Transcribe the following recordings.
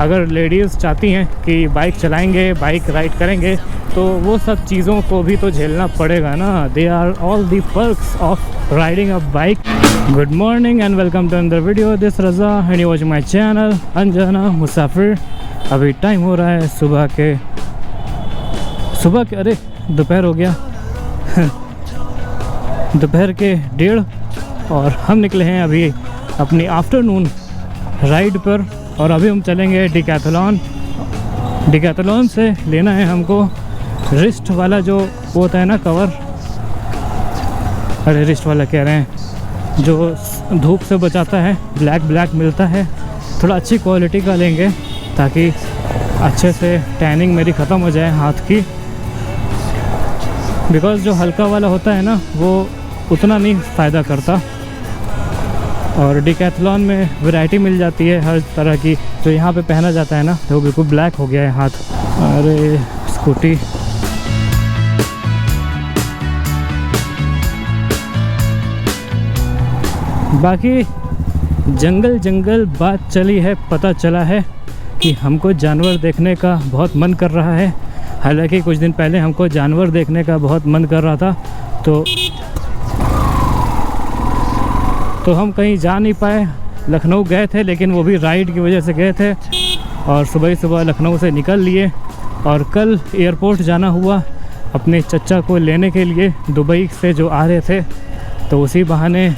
अगर लेडीज़ चाहती हैं कि बाइक चलाएंगे, बाइक राइड करेंगे, तो वो सब चीज़ों को भी तो झेलना पड़ेगा ना। They are all the perks of riding a bike. Good morning and welcome to another video, this Raza and you watch my channel Anjana Musafir. अभी टाइम हो रहा है सुबह के अरे दोपहर हो गया दोपहर के 1:30 और हम निकले हैं अभी अपनी आफ्टरनून राइड पर। और अभी हम चलेंगे डिकैथलॉन से लेना है हमको रिस्ट वाला जो वो होता है ना कवर, अरे रिस्ट वाला कह रहे हैं, जो धूप से बचाता है, ब्लैक मिलता है। थोड़ा अच्छी क्वालिटी का लेंगे ताकि अच्छे से टैनिंग मेरी ख़त्म हो जाए हाथ की, बिकॉज़ जो हल्का वाला होता है ना वो उतना नहीं फ़ायदा करता। और डिकैथलॉन में वैरायटी मिल जाती है हर तरह की। जो यहाँ पे पहना जाता है ना तो वो बिल्कुल ब्लैक हो गया है हाथ। अरे स्कूटी बाकी जंगल बात चली है, पता चला है कि हमको जानवर देखने का बहुत मन कर रहा है। हालांकि कुछ दिन पहले हमको जानवर देखने का बहुत मन कर रहा था, तो हम कहीं जा नहीं पाए। लखनऊ गए थे, लेकिन वो भी राइड की वजह से गए थे और सुबह लखनऊ से निकल लिए। और कल एयरपोर्ट जाना हुआ अपने चचा को लेने के लिए, दुबई से जो आ रहे थे, तो उसी बहाने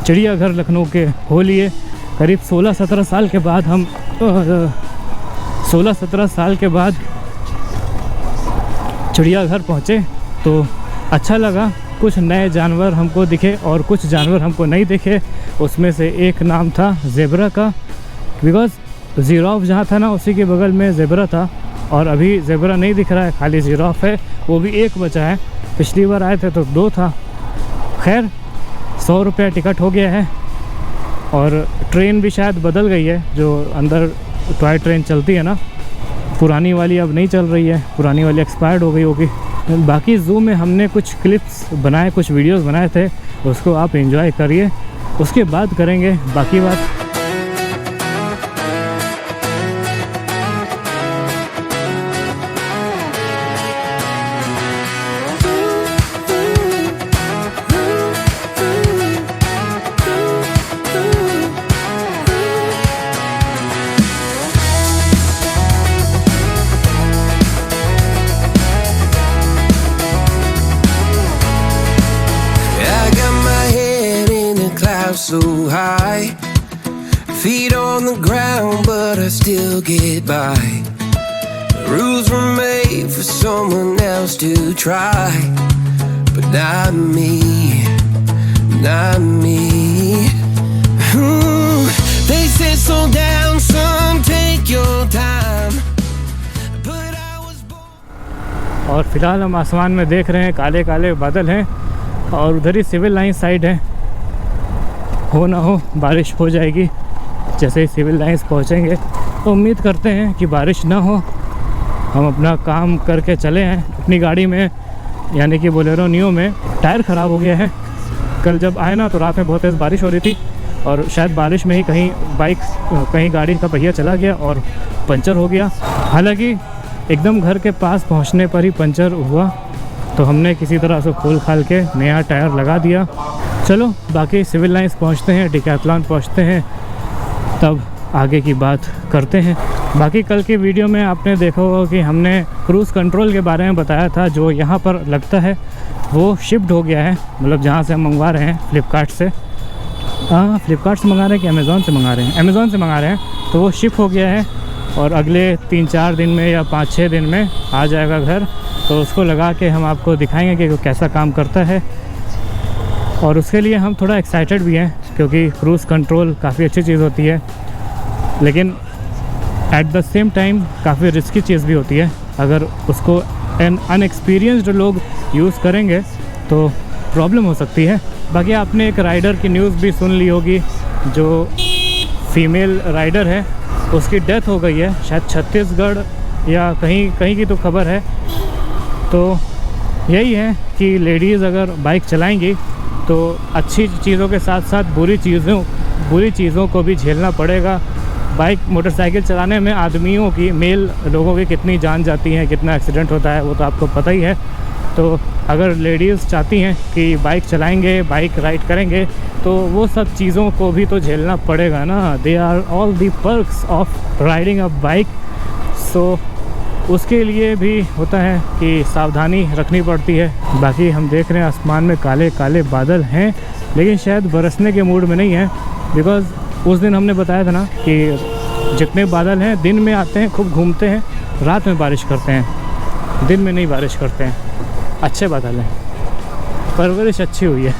चिड़ियाघर लखनऊ के हो लिए। करीब 16-17 साल के बाद हम 16-17 साल के बाद चिड़ियाघर पहुँचे, तो अच्छा लगा। कुछ नए जानवर हमको दिखे और कुछ जानवर हमको नहीं दिखे। उसमें से एक नाम था ज़ेबरा का, बिकॉज़ जिराफ जहाँ था ना उसी के बगल में ज़ेबरा था, और अभी ज़ेबरा नहीं दिख रहा है, खाली जिराफ है। वो भी एक बचा है, पिछली बार आए थे तो 2 था। खैर 100 रुपया टिकट हो गया है। और ट्रेन भी शायद बदल गई है, जो अंदर टॉय ट्रेन चलती है ना, पुरानी वाली अब नहीं चल रही है, पुरानी वाली एक्सपायर्ड हो गई होगी। बाकी ज़ू में हमने कुछ क्लिप्स बनाए, कुछ वीडियोस बनाए थे, उसको आप एंजॉय करिए, उसके बाद करेंगे बाकी बात। So high, feet on the ground, but I still get by. Rules were made for someone else to try, but not me, not me. They said slow down, son, take your time, but I was born. और फिलहाल हम आसमान में देख रहे हैं काले काले बादल हैं, और उधर ही सिविल लाइन साइड है। हो ना हो बारिश हो जाएगी जैसे ही सिविल लाइंस पहुंचेंगे, तो उम्मीद करते हैं कि बारिश ना हो। हम अपना काम करके चले हैं अपनी गाड़ी में, यानी कि बोलेरो नियो में। टायर ख़राब हो गया है। कल जब आए ना तो रात में बहुत तेज़ बारिश हो रही थी, और शायद बारिश में ही कहीं गाड़ी का पहिया चला गया और पंचर हो गया। हालांकि एकदम घर के पास पहुँचने पर ही पंचर हुआ, तो हमने किसी तरह से खोल खाल के नया टायर लगा दिया। चलो बाकी सिविल लाइंस पहुंचते हैं, डिकैथलॉन पहुंचते हैं, तब आगे की बात करते हैं। बाकी कल की वीडियो में आपने देखा होगा कि हमने क्रूज़ कंट्रोल के बारे में बताया था, जो यहाँ पर लगता है वो शिफ्ट हो गया है। मतलब जहाँ से हम मंगवा रहे हैं फ्लिपकार्ट से, फ्लिपकार्ट से मंगा रहे हैं कि अमेज़ॉन से मंगा रहे हैं, अमेज़ॉन से मंगा रहे हैं, तो वो शिफ्ट हो गया है और अगले 3-4 दिन में या 5-6 दिन में आ जाएगा घर। तो उसको लगा के हम आपको दिखाएंगे कि वो कैसा काम करता है। और उसके लिए हम थोड़ा एक्साइटेड भी हैं, क्योंकि क्रूज़ कंट्रोल काफ़ी अच्छी चीज़ होती है, लेकिन एट द सेम टाइम काफ़ी रिस्की चीज़ भी होती है। अगर उसको अनएक्सपीरियंस्ड लोग यूज़ करेंगे तो प्रॉब्लम हो सकती है। बाकी आपने एक राइडर की न्यूज़ भी सुन ली होगी, जो फीमेल राइडर है उसकी डेथ हो गई है, शायद छत्तीसगढ़ या कहीं की तो खबर है। तो यही है कि लेडीज़ अगर बाइक चलाएंगी तो अच्छी चीज़ों के साथ साथ बुरी चीज़ों को भी झेलना पड़ेगा। बाइक मोटरसाइकिल चलाने में आदमियों की, मेल लोगों की कितनी जान जाती है, कितना एक्सीडेंट होता है, वो तो आपको पता ही है। तो अगर लेडीज़ चाहती हैं कि बाइक चलाएंगे, बाइक राइड करेंगे, तो वो सब चीज़ों को भी तो झेलना पड़ेगा ना। They are all the perks of riding a bike. So उसके लिए भी होता है कि सावधानी रखनी पड़ती है। बाकी हम देख रहे हैं आसमान में काले काले बादल हैं, लेकिन शायद बरसने के मूड में नहीं है। बिकॉज़ उस दिन हमने बताया था ना कि जितने बादल हैं दिन में आते हैं, खूब घूमते हैं, रात में बारिश करते हैं, दिन में नहीं बारिश करते हैं। अच्छे बादल हैं, परवरिश अच्छी हुई है।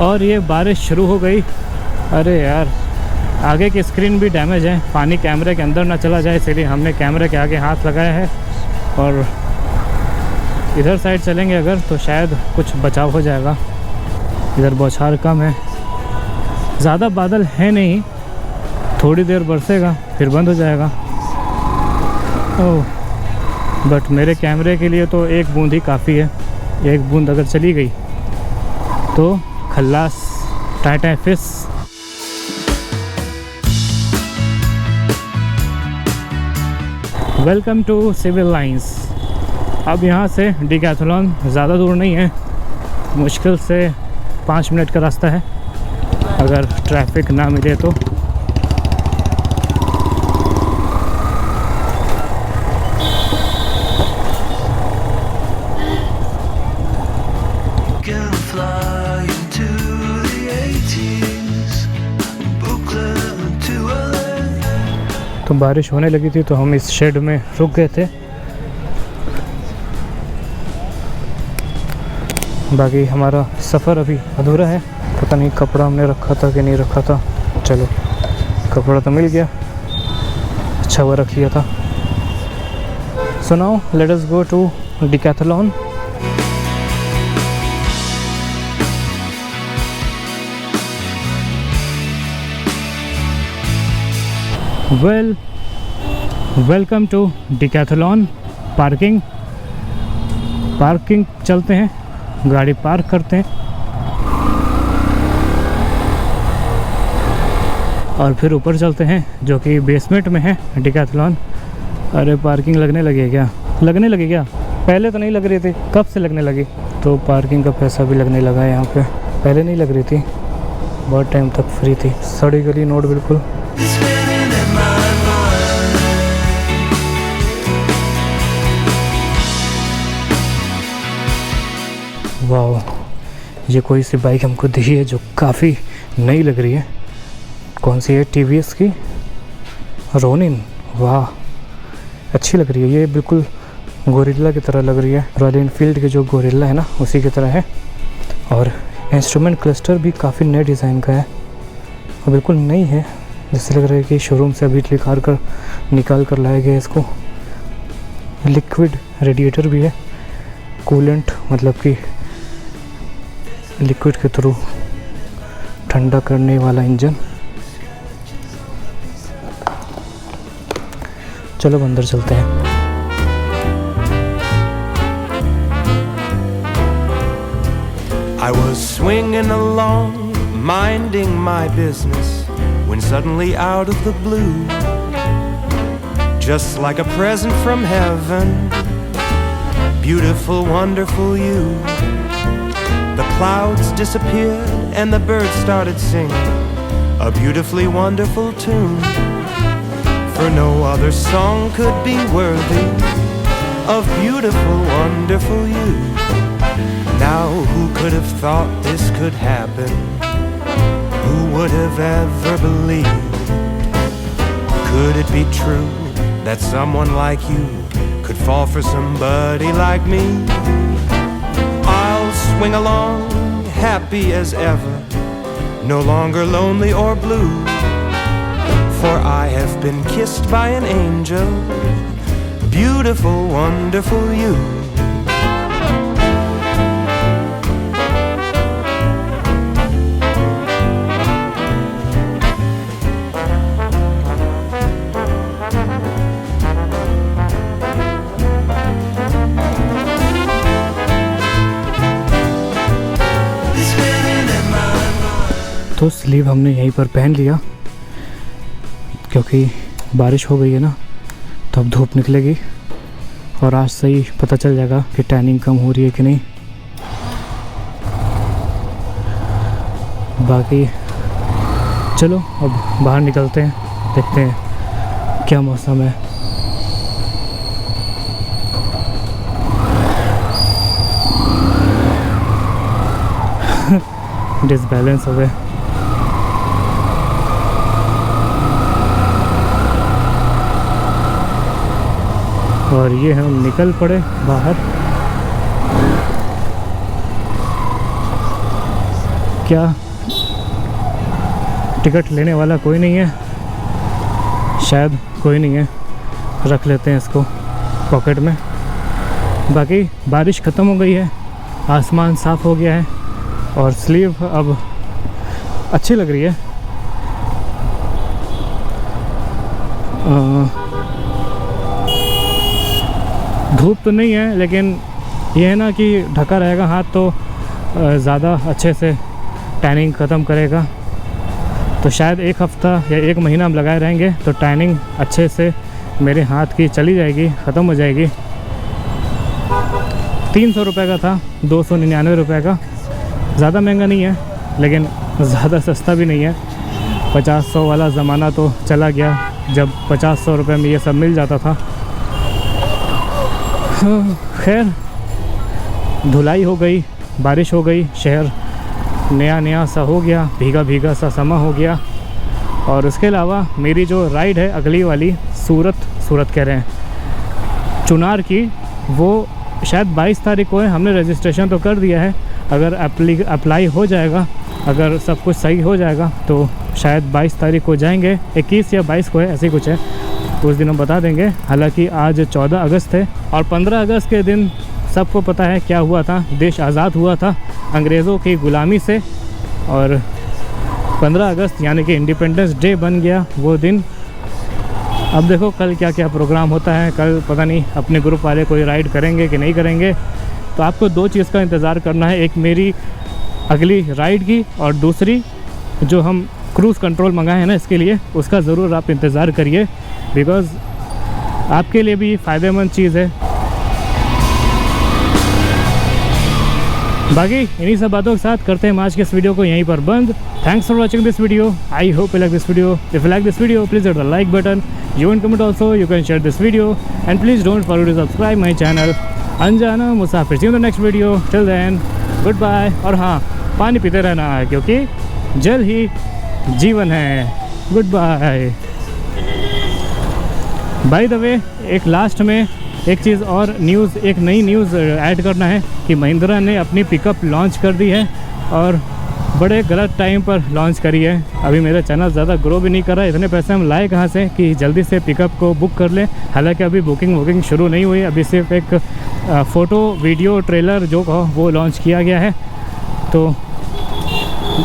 और ये बारिश शुरू हो गई। अरे यार, आगे की स्क्रीन भी डैमेज है, पानी कैमरे के अंदर ना चला जाए, इसलिए हमने कैमरे के आगे हाथ लगाया है। और इधर साइड चलेंगे अगर, तो शायद कुछ बचाव हो जाएगा। इधर बौछार कम है, ज़्यादा बादल है नहीं, थोड़ी देर बरसेगा फिर बंद हो जाएगा। ओह, बट मेरे कैमरे के लिए तो एक बूंद ही काफ़ी है। एक बूंद अगर चली गई तो खल्लास, tata fish. Welcome to Civil Lines. अब यहाँ से डिकैथलॉन ज़्यादा दूर नहीं है, मुश्किल से 5 मिनट का रास्ता है अगर ट्रैफिक ना मिले तो। तो बारिश होने लगी थी तो हम इस शेड में रुक गए थे। बाकी हमारा सफ़र अभी अधूरा है, पता नहीं कपड़ा हमने रखा था कि नहीं रखा था। चलो, कपड़ा तो मिल गया, अच्छा हुआ रख लिया था। So now let us go to Decathlon. Welcome to Decathlon. Parking चलते हैं, गाड़ी पार्क करते हैं और फिर ऊपर चलते हैं जो कि बेसमेंट में है डिकैथलॉन। अरे पार्किंग लगने लगी है क्या? लगने लगी क्या? पहले तो नहीं लग रही थी, कब से लगने लगी? तो पार्किंग का पैसा भी लगने लगा है यहाँ पे, पहले नहीं लग रही थी, बहुत टाइम तक फ्री थी। सड़ी गली नोट बिल्कुल। वाह, ये कोई सी बाइक हमको दिखी है जो काफ़ी नई लग रही है। कौन सी है? टीवीएस की रोनिन। वाह, अच्छी लग रही है। ये बिल्कुल गोरिल्ला की तरह लग रही है, रॉयल एनफील्ड के जो गोरिल्ला है ना, उसी की तरह है। और इंस्ट्रूमेंट क्लस्टर भी काफ़ी नए डिज़ाइन का है और बिल्कुल नई है, जैसे लग रहा है कि शोरूम से अभी निकाल कर लाया गया इसको। लिक्विड रेडिएटर भी है, कूलेंट मतलब कि लिक्विड के थ्रू ठंडा करने वाला इंजन। चलो अंदर चलते हैं। I was swinging along, minding my business, when suddenly out of the blue, just like a present from heaven, beautiful, wonderful you. The clouds disappeared and the birds started singing a beautifully wonderful tune. For no other song could be worthy of beautiful, wonderful you. Now who could have thought this could happen? Who would have ever believed? Could it be true that someone like you could fall for somebody like me? I'll swing along, happy as ever, no longer lonely or blue, for I have been kissed by an angel, beautiful, wonderful you. तो sleeve हमने यहीं पर पहन लिया क्योंकि बारिश हो गई है ना, तो अब धूप निकलेगी और आज से ही पता चल जाएगा कि टैनिंग कम हो रही है कि नहीं। बाकी चलो अब बाहर निकलते हैं, देखते हैं क्या मौसम है। डिसबैलेंस हो गए। और ये हम निकल पड़े बाहर। क्या टिकट लेने वाला कोई नहीं है, शायद कोई नहीं है, रख लेते हैं इसको पॉकेट में। बाकी बारिश ख़त्म हो गई है, आसमान साफ़ हो गया है और स्लीव अब अच्छी लग रही है। धूप तो नहीं है, लेकिन ये है ना कि ढका रहेगा हाथ तो ज़्यादा अच्छे से टैनिंग ख़त्म करेगा। तो शायद एक हफ़्ता या एक महीना हम लगाए रहेंगे तो टैनिंग अच्छे से मेरे हाथ की चली जाएगी, ख़त्म हो जाएगी। 300 रुपये का था, 299 रुपये का। ज़्यादा महंगा नहीं है लेकिन ज़्यादा सस्ता भी नहीं है। 50-100 वाला ज़माना तो चला गया जब 50-100 रुपये में ये सब मिल जाता था। खैर, धुलाई हो गई, बारिश हो गई, शहर नया नया सा हो गया, भीगा भीगा सा समा हो गया। और उसके अलावा मेरी जो राइड है अगली वाली सूरत कह रहे हैं, चुनार की, वो शायद 22 तारीख को है। हमने रजिस्ट्रेशन तो कर दिया है, अगर अप्लाई हो जाएगा, अगर सब कुछ सही हो जाएगा तो शायद 22 तारीख को जाएंगे। 21 या 22 को है, ऐसे कुछ है, उस दिन हम बता देंगे। हालांकि आज 14 अगस्त है और 15 अगस्त के दिन सबको पता है क्या हुआ था। देश आज़ाद हुआ था अंग्रेज़ों की ग़ुलामी से और 15 अगस्त यानी कि इंडिपेंडेंस डे बन गया वो दिन। अब देखो कल क्या क्या प्रोग्राम होता है। कल पता नहीं अपने ग्रुप वाले कोई राइड करेंगे कि नहीं करेंगे। तो आपको 2 चीज़ का इंतज़ार करना है, एक मेरी अगली राइड की और दूसरी जो हम क्रूज़ कंट्रोल मंगाए हैं ना इसके लिए, उसका ज़रूर आप इंतज़ार करिए, बिकॉज़ आपके लिए भी फ़ायदेमंद चीज़ है। बाकी इन्हीं सब बातों के साथ करते हैं आज के इस वीडियो को यहीं पर बंद। Thanks for watching this video. I hope you like this video. If you like this video please hit the like button, you can comment also, you can share this video and please don't forget to subscribe my channel अनजाना मुसाफिर। See you in the next video, till then goodbye। और हाँ, पानी पीते रहना है क्योंकि जल ही जीवन है। Goodbye. By the way, एक लास्ट में एक चीज़ और न्यूज़, एक नई न्यूज़ ऐड करना है कि महिंद्रा ने अपनी पिकअप लॉन्च कर दी है और बड़े गलत टाइम पर लॉन्च करी है। अभी मेरा चैनल ज़्यादा ग्रो भी नहीं कर रहा है, इतने पैसे हम लाए कहाँ से कि जल्दी से पिकअप को बुक कर लें। हालांकि अभी बुकिंग शुरू नहीं हुई, अभी सिर्फ एक फ़ोटो वीडियो ट्रेलर जो कहो वो लॉन्च किया गया है। तो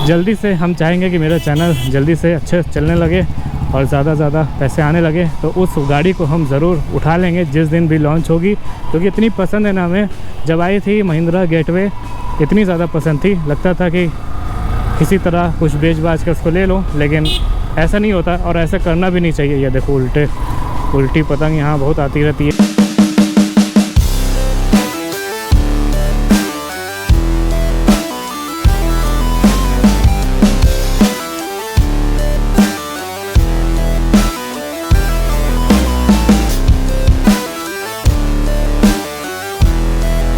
जल्दी से हम चाहेंगे कि मेरा चैनल जल्दी से अच्छे चलने लगे और ज़्यादा पैसे आने लगे, तो उस गाड़ी को हम ज़रूर उठा लेंगे जिस दिन भी लॉन्च होगी, क्योंकि इतनी पसंद है ना हमें। जब आई थी महिंद्रा गेटवे इतनी ज़्यादा पसंद थी, लगता था कि किसी तरह कुछ बेच बाच के उसको ले लो, लेकिन ऐसा नहीं होता और ऐसा करना भी नहीं चाहिए। ये देखो उल्टी पतंग यहाँ बहुत आती रहती है।